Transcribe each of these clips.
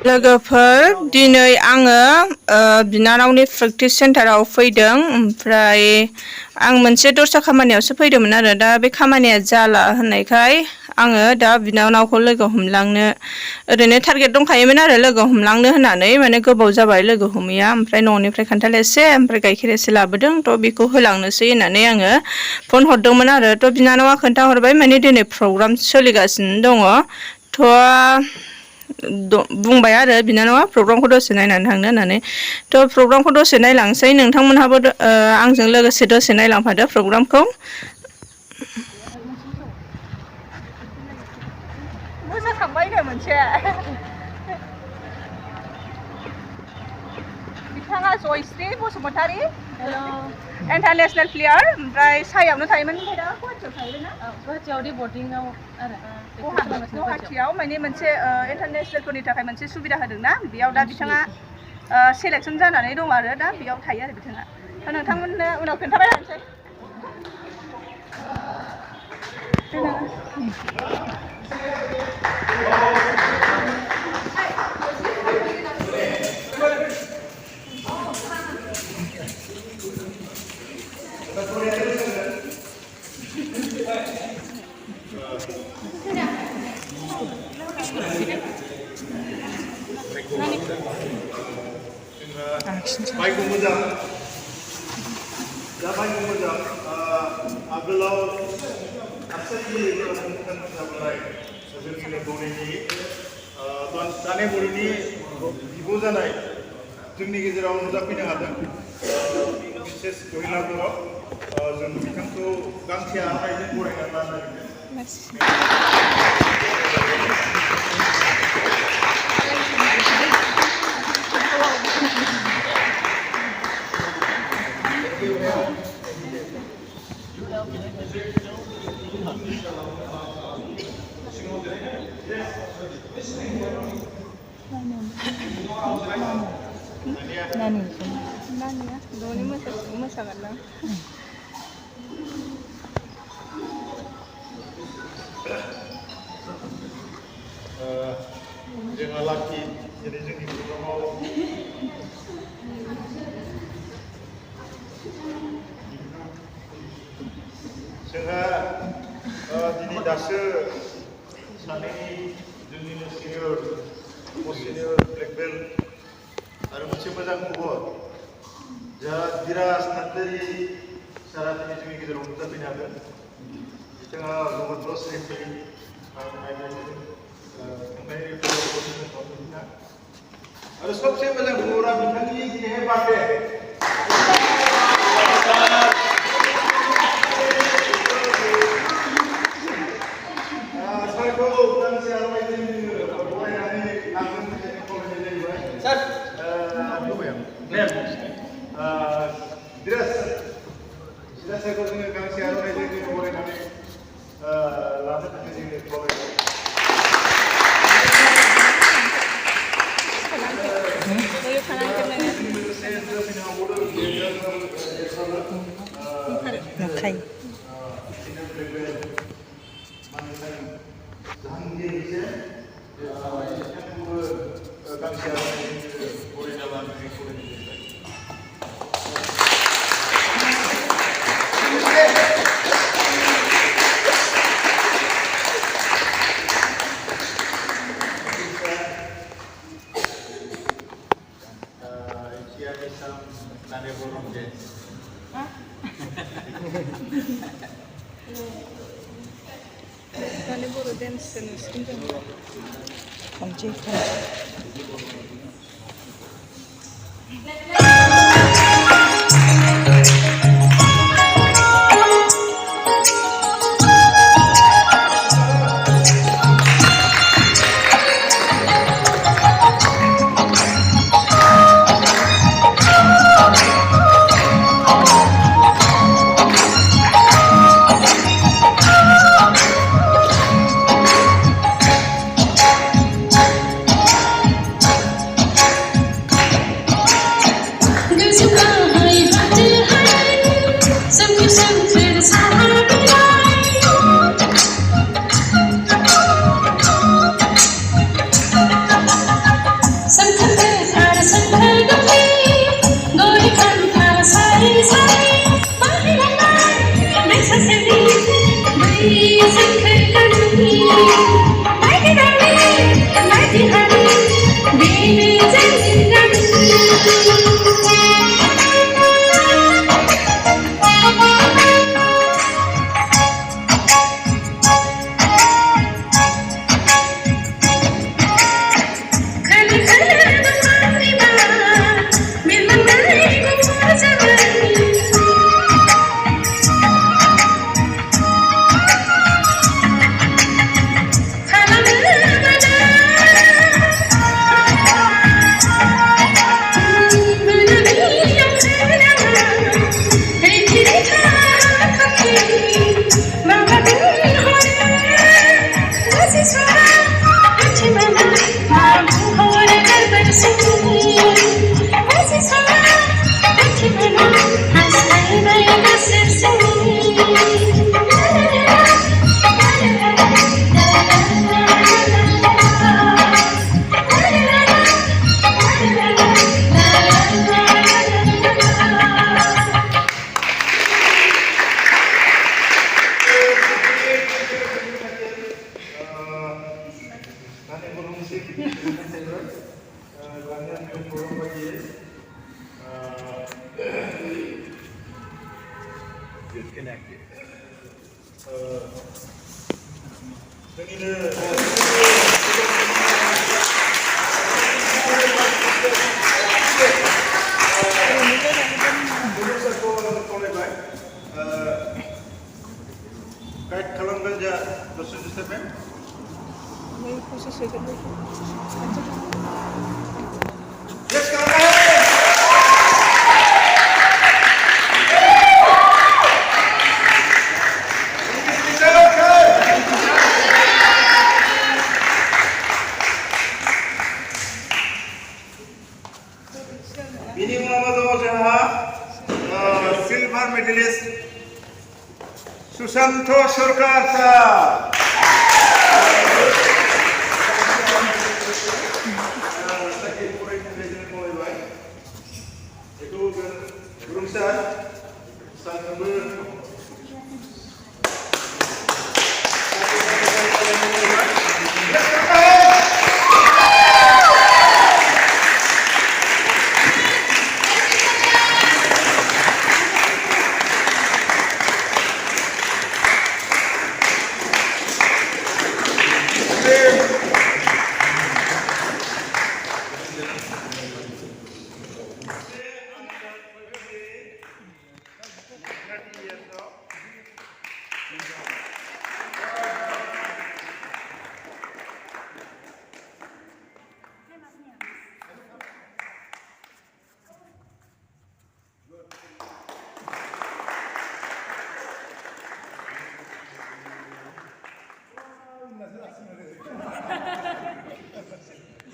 लोगोफोर दिनै आङो बिनानावनि प्रेक्टिस सेन्टाराव फैदों ओमफ्राय आं मोनसे दस्रा खामानियावसो फैदोंमोन आरो दा बे खामानिया जाला होननायखाय आङो दा बिनानावखौ लोगो हमलांनो ओरैनो टारगेट दंखायोमोन आरो लोगो हमलांनो होननानै माने गोबाव जाबाय लोगो हमैया ओमफ्राय न'निफ्राय खान्थाल एसे ओमफ्राय गाइखेर एसे लाबोदों थ' बेखौ होलांनोसै होननानै आङो फन हरदोंमोन आरो थ' बिनानावा खोन्थाहरबाय माने दिनै प्रग्राम सोलिगासिनो दङ थ' बुंबाय आरो बिनानावा प्रग्रामखौ दसे नायनानै थांनो होननानै थ' प्रग्रामखौ दसे नायलांसै नोंथांमोनहाबो आंजों लोगोसे दसे नायलांफादो प्रग्रामखौ मोसाखांबायनो मोनसे बिथाङा जयश्री बसुमतारी इन्टारनेसनेल प्लेयार ओमफ्राय सायावनो थायोमोन ओमफ्राय दा गुवाहाटियाव थायोना गुवाहाटियाव रिपर्टिंआव आरो गुवाहाटियाव माने मोनसे इन्टारनेसनेलफोरनि थाखाय मोनसे सुबिदा होदोंना बेयाव दा बिथाङा सेलेक्सन जानानै दं आरो दा बेयाव थायो आरो बिथाङा नोंथांमोननो उनाव खोन्थाबाय थानोसै बाइकखौ मोजां दा बाइकखौ मोजां आगोलाव आबसे जाबाय जोंनि बर'नि दाने बर'नि बिब' जानाय जोंनि गेजेराव नुजाफैनो हादों बिसेस गहिला बर' जों बिथांखौ गांसे आखाइजों बरायना लानो नानिया न'नि मोसागोन जोंहा लाखि जेरै जोंनि प्रग्रामाव जोंहा दिनै दासो सानैनि जोंनिनो सिनियर सिनियर ब्लेक बेल्ट आरो मोनसे मोजां खबर जोंहा बिराज नार्जारि सारा दिनै जोंनि गेजेराव नुजाफैनो हागोन बिथाङा भगत सेक्रेटारि आरो सबसे मोजां खबरा बिथांनि दिनैहाय बार्थडे सारखौ गांसे आर'नाइजों बरायनानै लांनो थाखाय खावलायनाय जाहैबाय सार धीराज सारखौ जोङो गांसे आर'नाइजों जोङो बरायनानै लानो थाखाय जोङो खावलायबाय दानि बर' डेन्स नुसिगोन जों खनसे disconnected. Guide खालामगोन जा दसे दसे Yes, come on! Ini Muhammad Jaha, silver medalist Susanto Sarkar sah. Itu berusaha sambil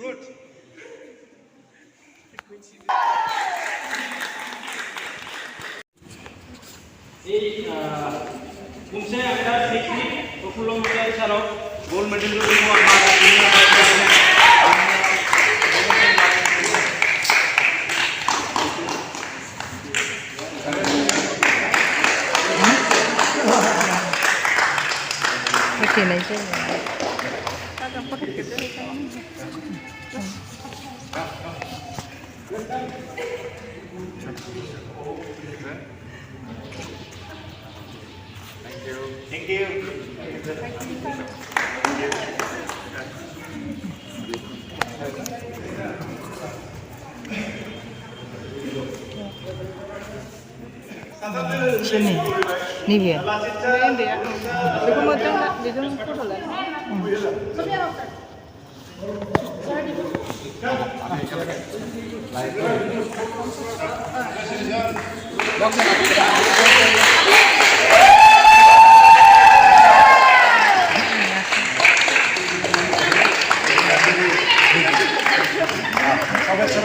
Good. Ini kumse ada teknik popular model chalo gold medal lo semua ada dunia Oke, nice. Thank you. Sini, ni dia. Ini dia. Itu macam dia foto lah.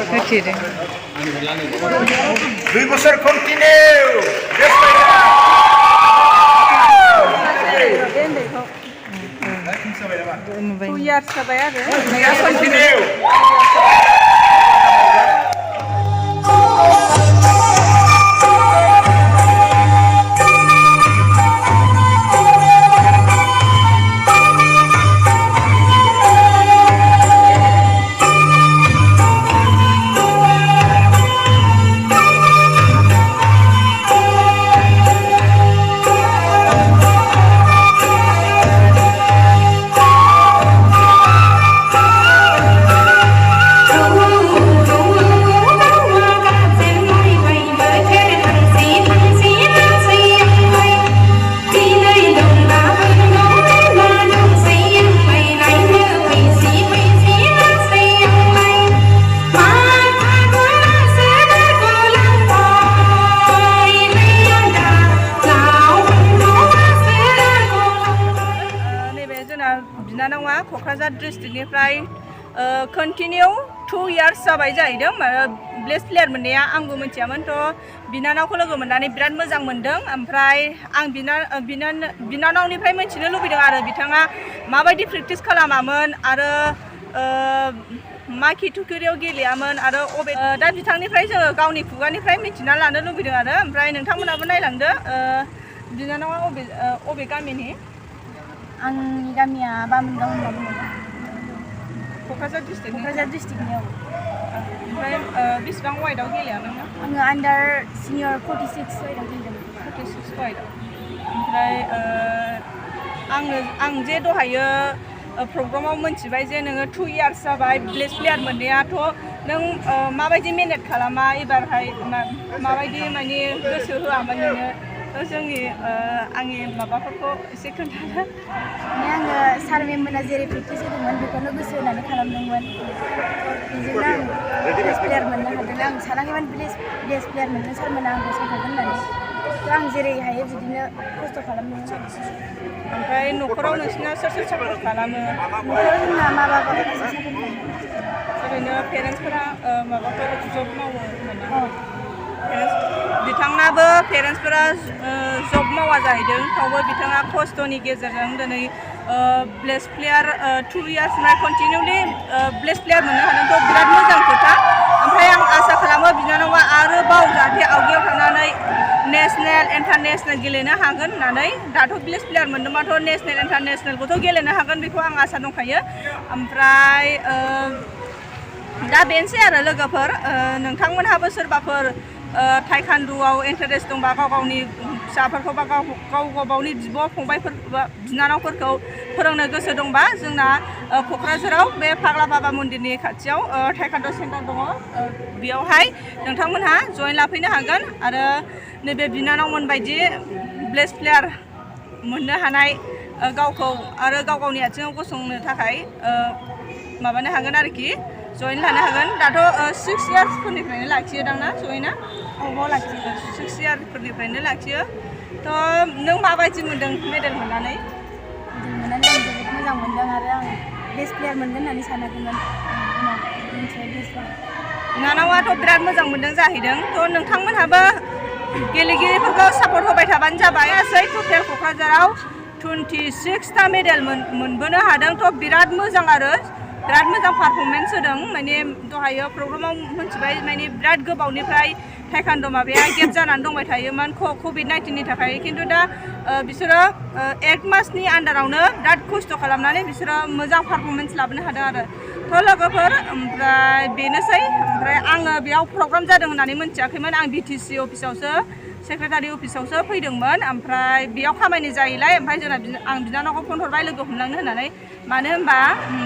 Kecil. 2 besar continue. Tuyar sabaya deh. Continue. Kokrajhar डिस्ट्रिक्टनिफ्राय continue 2 years जाबाय जाहैदों best player मोननाया आंबो मिथियामोन थ' बिनानावखौ लोगो मोननानै बिराद मोजां मोनदों ओमफ्राय आं बिनानावनिफ्राय मिथिनो लुबैदों आरो बिथाङा माबायदि प्रेक्टिस खालामामोन आरो मा केटेगरियाव गेलेयामोन आरो दा बिथांनिफ्राय जोङो गावनि खुगानिफ्राय मिथिना लानो लुबैदों आरो ओमफ्राय नोंथांमोनाबो नायलांदो बिनानावा अबे गामिनि आंनि गामिया बामोनगाव होनना बुङो क'क्राझार डिस्ट्रिक्टनि ओमफ्राय बेसेबां वाइडआव गेलेयामोन आङो आन्डार सिनियर 46 वाइडआव गेलेदोंमोन 46 वाइडआव ओमफ्राय आं जे दहायो प्रग्रामाव मोनथिबाय जे नोङो 2 years जाबाय बेस्ट प्लेयार मोननायाथ' नों माबायदि मेनेज खालामा एबारहाय माबायदि माने गोसो होआमोन नोङो जोंनि आंनि माबाफोरखौ एसे खोन्थानो आङो सार मेममोना जेरै प्रेक्टिस होदोंमोन बेखौनो गोसो होनानै खालामदोंमोन बेजोंनो आं बेस्ट प्लेयार मोननो हादों आं सानाखैमोन बेस्ट प्लेयार मोननो सारमोना आंखौ सायख'गोन होननानै थ' आं जेरै हायो बिदिनो खस्थ' खालामदोंमोन ओमफ्राय न'खराव नोंसिना सोर सापर्ट खालामो न'खराव जोंना मा बाबाया सापर्ट खालामो ओरैनो पेरेन्टसफोरा माबाफोर जब मावो नामा बिथांनाबो पेरेन्टसफोरा जब मावा जाहैदों थेवबो बिथाङा खस्थ'नि गेजेरजों दिनै बेस्ट प्लेयार 2 yearsनिफ्राय कन्टिनिउलि बेस्ट प्लेयार मोननो हादोंथ' बिराद मोजां खोथा ओमफ्राय आं आसा खालामो बिनानावा आरोबाव जाहाथे आवगायाव थांनानै नेसनेल इन्टारनेसनेल गेलेनो हागोन होननानै दाथ' बेस्ट प्लेयार मोनदोंबाथ' नेसनेल इन्टारनेसनेलखौथ' गेलेनो हागोन बेखौ आं आसा दंखायो ओमफ्राय दा बेनोसै आरो लोगोफोर नोंथांमोनहाबो सोरबाफोर टाइकान्डुआव इन्टारेस्ट दंबा गाव गावनि फिसाफोरखौ बा गाव गावनि बिब' फंबायफोर बिनानावफोरखौ फोरोंनो गोसो दंबा जोंना क'क्राझाराव बे फाग्ला बाबा मन्दिरनि खाथियाव टाइकान्ड सेन्टार दङ बेयावहाय नोंथांमोनहा जइन लाफैनो हागोन आरो नैबे बिनानावमोन बायदि बेस्ट प्लेयार मोननो हानाय गावखौ आरो गाव गावनि आथिङाव गसंनो थाखाय माबानो हागोन आरोखि जइन लानो हागोन दाथ' 6 yearsफोरनिफ्रायनो लाखियो दांना जइना लाखियो 6 yearsफोरनिफ्रायनो लाखियो थ' नों माबायदि मोनदों मेडेल मोननानै आं जोबोद मोजां मोनदों आरो आं बेस्ट प्लेयार मोनगोन होननानै सानाखैमोन बिनानावाथ' बिराद मोजां मोनदों जाहैदों थ' नोंथांमोनहाबो गेलेगिरिफोरखौ सापर्ट होबाय थाबानो जाबाय गासै टटेल क'क्राझाराव 26टा मेडेल मोनबोनो हादों थ' बिराद मोजां आरो बिराद मोजां पारफरमेन्स होदों माने दहायो प्रग्रामाव मोनथिबाय माने बिराद गोबावनिफ्राय टाइकान्ड माबाया गेप जानानै दंबाय थायोमोन कभिड-19नि थाखाय खिन्थु दा बिसोरो 1 मासनि आन्डारावनो बिराद खस्थ' खालामनानै बिसोरो मोजां पारफरमेन्स लाबोनो हादों आरो थ' लोगोफोर ओमफ्राय बेनोसै ओमफ्राय आङो बेयाव प्रग्राम जादों होननानै मिथियाखैमोन आं BTC अफिसावसो सेक्रेटारि अफिसावसो फैदोंमोन ओमफ्राय बेयाव खामानि जायैलाय ओमफ्राय आं बिनानावखौ फन हरबाय लोगो हमलांनो होननानै मानो होनबा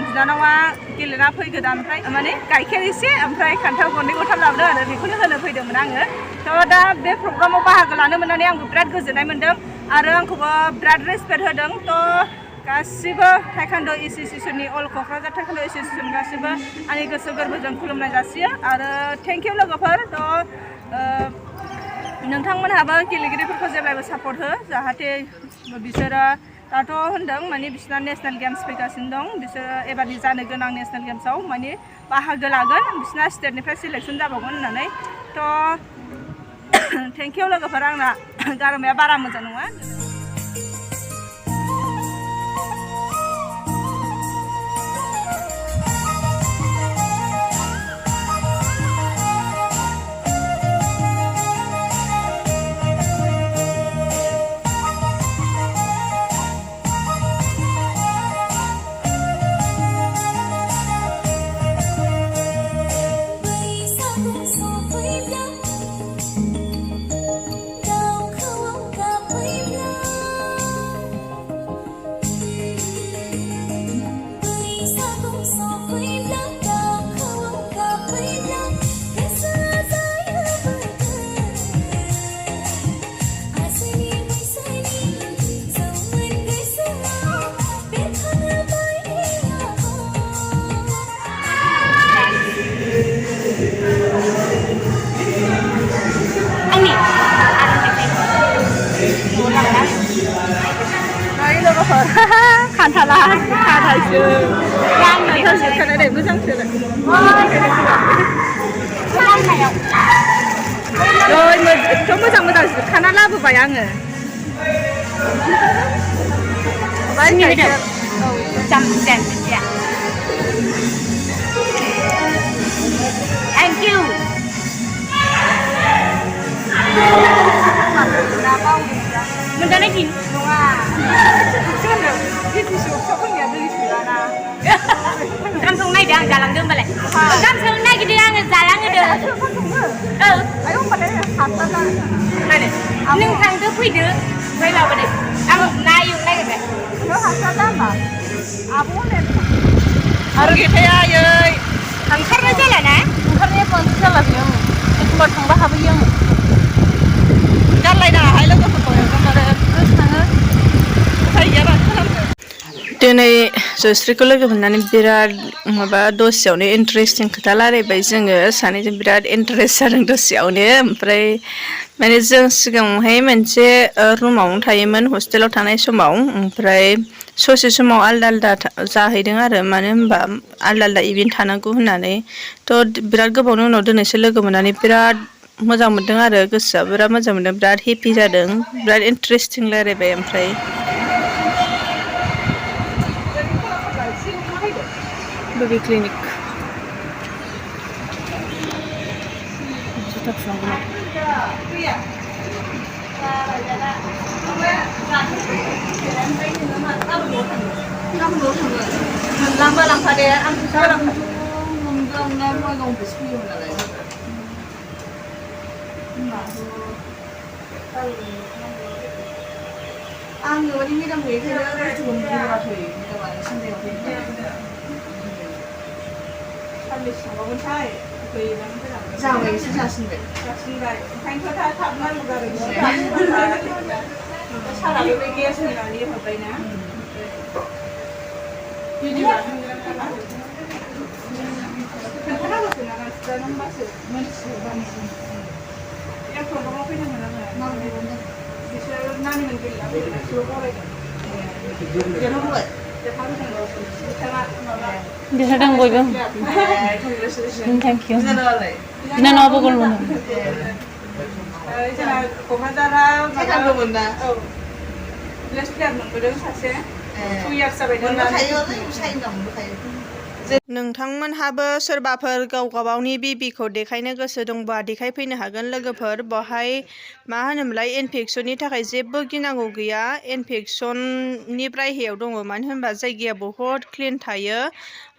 बिनानावा गेलेना फैगोदान ओमफ्राय माने गाइखेर एसे ओमफ्राय खान्थाल गरनै गरथाम लाबोदों आरो बेखौनो होनो फैदोंमोन आङो थ' दा बे प्रग्रामाव बाहागो लानो मोननानै आंबो बिराद गोजोननाय मोन्दों आरो आंखौबो बिराद रेसपेक्ट होदों थ' गासिबो टाइकान्ड एस'सिएशननि अल क'क्राझार टाइकान्ड एस'सिएशन गासिबो आंनि गोसो गोरबोजों खुलुमनाय जासियो आरो थेंक इउ लोगोफोर थ' नोंथांमोनहाबो गेलेगिरिफोरखौ जेब्लायबो सापर्ट हो जाहाथे बिसोरो दाथ' होनदों माने बिसोरना नेसनेल गेम्स फैगासिनो दं बिसोरो एबारनि जानो गोनां नेसनेल गेम्सआव माने बाहागो लागोन बिसोरना स्टेटनिफ्राय सिलेक्सन जाबावगोन होननानै थ' थेंक इउ लोगोफोर आंना गारामाया बारा मोजां नङा Hãy subscribe cho kênh Ghiền Mì Gõ để không bỏ lỡ खान्थाला खानायसो खान्थालसो खानाय मोजांसो एकदम मोजां मोजां खाना लाबोबाय आङो Thank you. Mình đang gì? Đúng à? Cam sông này đang jalan dong balik. Cam sông này kita đang jalan ada. ayo pada hantar lah Ada. Neng kang tu kui deh. Kui bawa deh. Am naik yung naik deh. nó hantar apa boleh harus gitu ya yoi Angkarnya jalan ah? Angkarnya pun jalan yang itu buat tangga apa yang jalan dah hai logo foto yang kemarin terus tangga saya bah दिनै जयस्रिखौ लोगो मोननानै बिराद माबा दसेयावनो interesting खोथा रायलायबाय जोङो सानैजों बिराद इन्टारेस्ट जादों दसेयावनो ओमफ्राय माने जों सिगाङावहाय मोनसे रुमावनो थायोमोन हस्टेलाव थानाय समाव ओमफ्राय ससे समाव आलदा आलदा जाहैदों आरो मानो होनबा आलदा आलदा इभेन्ट थानांगौ होननानै थ' बिराद गोबावनि उनाव दिनैसो लोगो मोननानै बिराद मोजां मोनदों आरो गोसोआ बिराद मोजां मोनदों बिराद हेपि जादों बिराद इन्टारेस्टिं रायलायबाय ओमफ्राय Baby clinic. Juta pulang. Lama lang pada ang sarap. Nunggang na mo ang biskuit na lang. Ang wali mi dam wei kaya chum bi ra thoi mi da ba sin de ho 자왜 시작하신대? Bisa dong boy bang. Thank you. Ina na apa kalau mana? Jangan komandara. Jangan komanda. Oh, lesbian menggodong saja. Kuyar sampai dengan. Kayu tu saya nak kayu. नोंथांमोनहाबो सोरबाफोर गाव गावनि बेबिखौ देखायनो गोसो दंबा देखायफैनो हागोन लोगोफोर बहाय मा होनोमोनलाय इनफेक्सननि थाखाय जेबो गिनांगौ गैया इनफेक्सननि ब्रायहेयाव दङ मानो होनबा जायगाया बहुत क्लिन थायो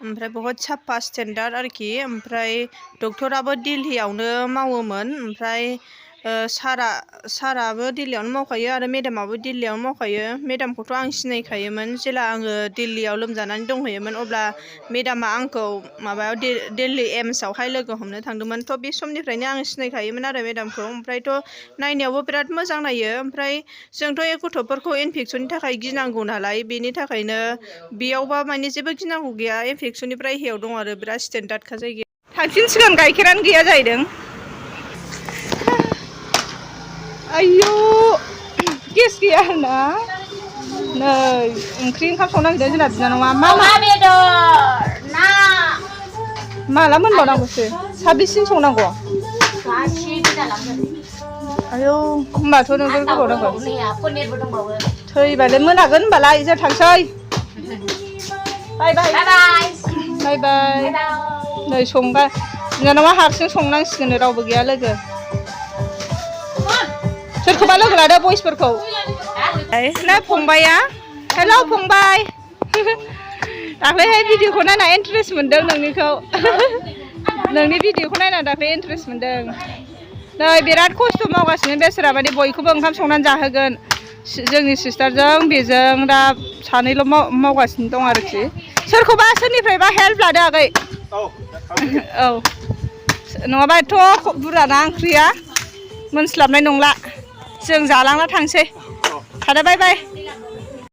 ओमफ्राय बहुत साफा स्टेन्डार्ड आरोखि ओमफ्राय डक्टराबो दिल्लीयावनो मावोमोन ओमफ्राय साराबो दिल्लीयावनो मावखायो आरो मेडामाबो दिल्लीयावनो मावखायो मेडामखौथ' आं सिनायखायोमोन जेला आङो दिल्लीयाव लोमजानानै दंहैयोमोन अब्ला मेडामा आंखौ माबायाव दिल्ली एम्सआवहाय लोगो हमनो थांदोंमोन थ' बे समनिफ्रायनो आं सिनायखायोमोन आरो मेडामखौ ओमफ्रायथ' नायनायावबो बिराद मोजां नायो ओमफ्राय जोंथ' गथ'फोरखौ इनफेक्सननि थाखाय गिनांगौ नालाय बेनि थाखायनो बेयावबा माने जेबो गिनांगौ गैया इनफेक्सननि ब्रायहेयाव दं आरो बिराद स्टेन्डार्डखा जायगाया थांफिनसिगोन गाइखेरानो गैया जाहैदों आयौ गेस गैया ना नै ओंख्रि ओंखाम संनो नागिरदों जोंना बिनानावा मा बेदर ना माला मोनबावनांगौसो साबेसेसिम संनांगौ आयौ होमबाथ' नोगोर गोबाव नांगौ पनिरबो दंबावो थैबालाय मोनागोन होनबालाय जों थांसै बाय बाय बाय बाय नै संबाय बिनानावा हारसिं संनांसिगोन रावबो गैया लोगो सोरखौबा लोगो लादो बयसफोरखौ ना फंबाया हेलौ फंबाय दाख्लैहाय भिडिअखौ नायना इन्टारेस्ट मोनदों नोंनिखौ नोंनि भिडिअखौ नायना दाख्लै इन्टारेस्ट मोनदों नै बिराद खस्थ' मावगासिनो बेसोरा माने बयखौबो ओंखाम संनानै जाहोगोन जोंनि सिस्टारजों बेजों दा सानैल' मावगासिनो दं आरोखि सोरखौबा सोरनिफ्रायबा हेल्प लादो आगै औ नङाबा एथ' बुरजाना ओंख्रिया मोनस्लाबनाय नंला जों जालांना थांसै थादो बाय बाय